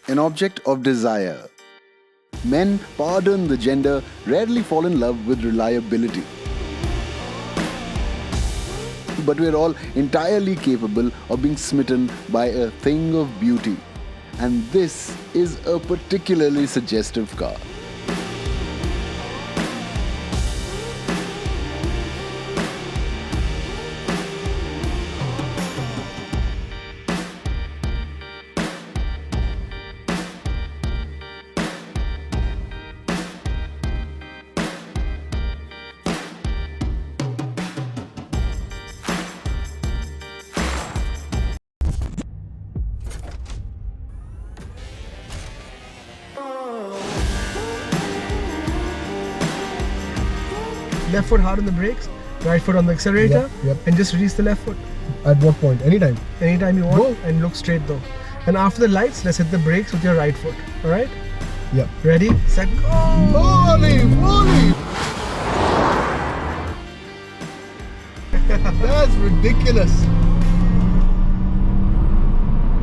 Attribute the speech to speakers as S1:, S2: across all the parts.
S1: an object of desire. Men, pardon the gender, rarely fall in love with reliability. But we're all entirely capable of being smitten by a thing of beauty. And this is a particularly suggestive car.
S2: Left foot hard on the brakes, right foot on the accelerator, and just release the left foot.
S3: At what point? Anytime?
S2: Anytime you want,
S3: Go.
S2: and look straight though. And after the lights, let's hit the brakes with your right foot. Alright?
S3: Yep.
S2: Ready, set, go!
S3: Holy moly! That's ridiculous.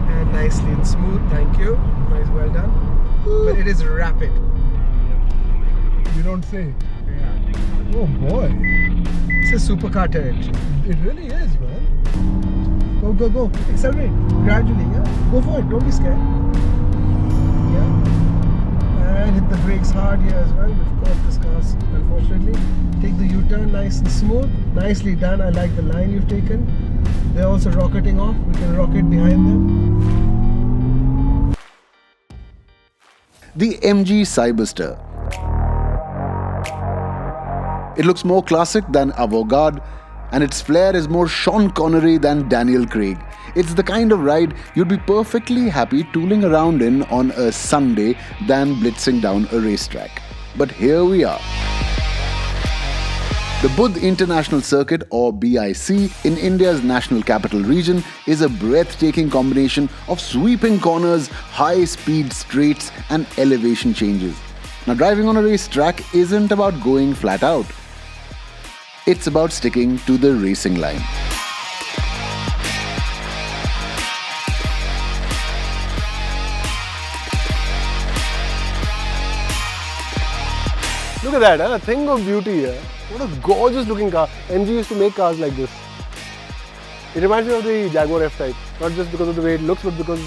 S2: And nicely and smooth, thank you. Nice, well done. But it is rapid.
S3: You don't say.
S2: Yeah.
S3: Oh boy.
S2: It's a supercar territory.
S3: It really is, man.
S2: Go, go, go. Accelerate. Gradually, yeah. Go for it. Don't be scared. Yeah. And hit the brakes hard here as well. We've caught this car, unfortunately. Take the U-turn nice and smooth. Nicely done. I like the line you've taken. They're also rocketing off. We can rocket behind them.
S1: The MG Cyberster. It looks more classic than avant-garde, and its flair is more Sean Connery than Daniel Craig. It's the kind of ride you'd be perfectly happy tooling around in on a Sunday than blitzing down a racetrack. But here we are. The Budh International Circuit, or BIC, in India's National Capital Region is a breathtaking combination of sweeping corners, high-speed straights and elevation changes. Now, driving on a racetrack isn't about going flat out. It's about sticking to the racing line.
S4: Look at that, a thing of beauty here. What a gorgeous looking car. MG used to make cars like this. It reminds me of the Jaguar F-Type. Not just because of the way it looks, but because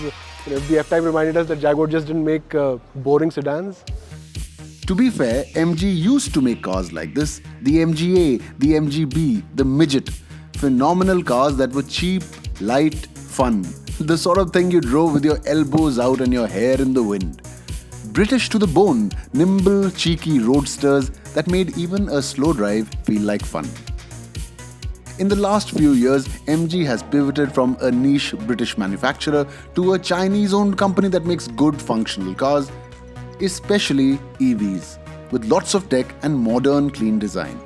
S4: the F-Type reminded us that Jaguar just didn't make boring sedans.
S1: To be fair, MG used to make cars like this. The MGA, the MGB, the Midget. Phenomenal cars that were cheap, light, fun. The sort of thing you drove with your elbows out and your hair in the wind. British to the bone, nimble, cheeky roadsters that made even a slow drive feel like fun. In the last few years, MG has pivoted from a niche British manufacturer to a Chinese-owned company that makes good functional cars, especially EVs, with lots of tech and modern clean design.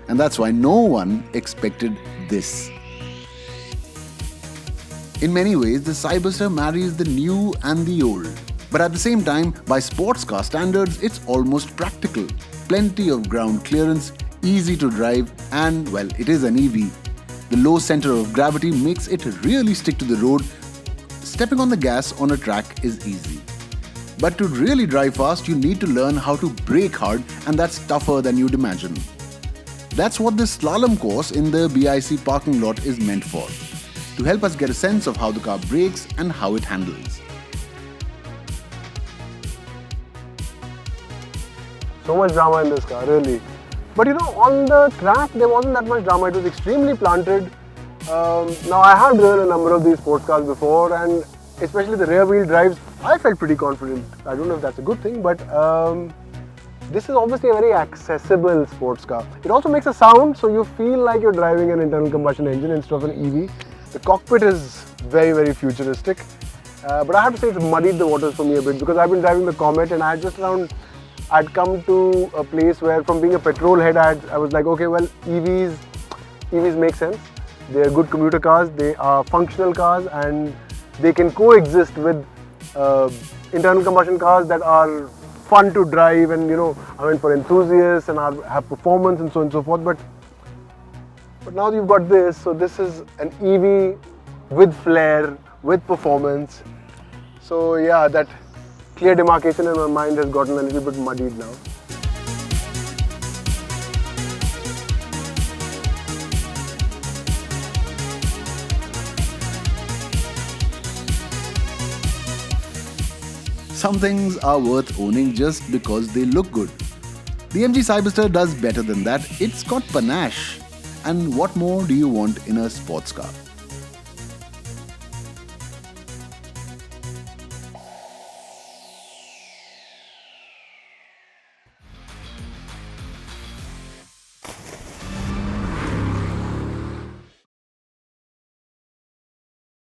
S1: And that's why no one expected this. In many ways, the Cyberster marries the new and the old. But at the same time, by sports car standards, it's almost practical. Plenty of ground clearance, easy to drive, and well, it is an EV. The low center of gravity makes it really stick to the road. Stepping on the gas on a track is easy. But to really drive fast, you need to learn how to brake hard, and that's tougher than you'd imagine. That's what this slalom course in the BIC parking lot is meant for, to help us get a sense of how the car brakes and how it handles.
S4: So much drama in this car, really. But on the track, there wasn't that much drama. It was extremely planted. Now, I have driven a number of these sports cars before, and especially the rear wheel drives, I felt pretty confident. I don't know if that's a good thing, but this is obviously a very accessible sports car. It also makes a sound, so you feel like you're driving an internal combustion engine instead of an EV. The cockpit is very, very futuristic. But I have to say it's muddied the waters for me a bit, because I've been driving the Comet, and I'd come to a place where, from being a petrol head, I was like, okay, well, EVs make sense. They're good commuter cars, they are functional cars, and they can coexist with internal combustion cars that are fun to drive and, for enthusiasts and have performance and so on and so forth. But now you've got this, so this is an EV with flair, with performance. So yeah, that clear demarcation in my mind has gotten a little bit muddied now.
S1: Some things are worth owning just because they look good. The MG Cyberster does better than that. It's got panache. And what more do you want in a sports car?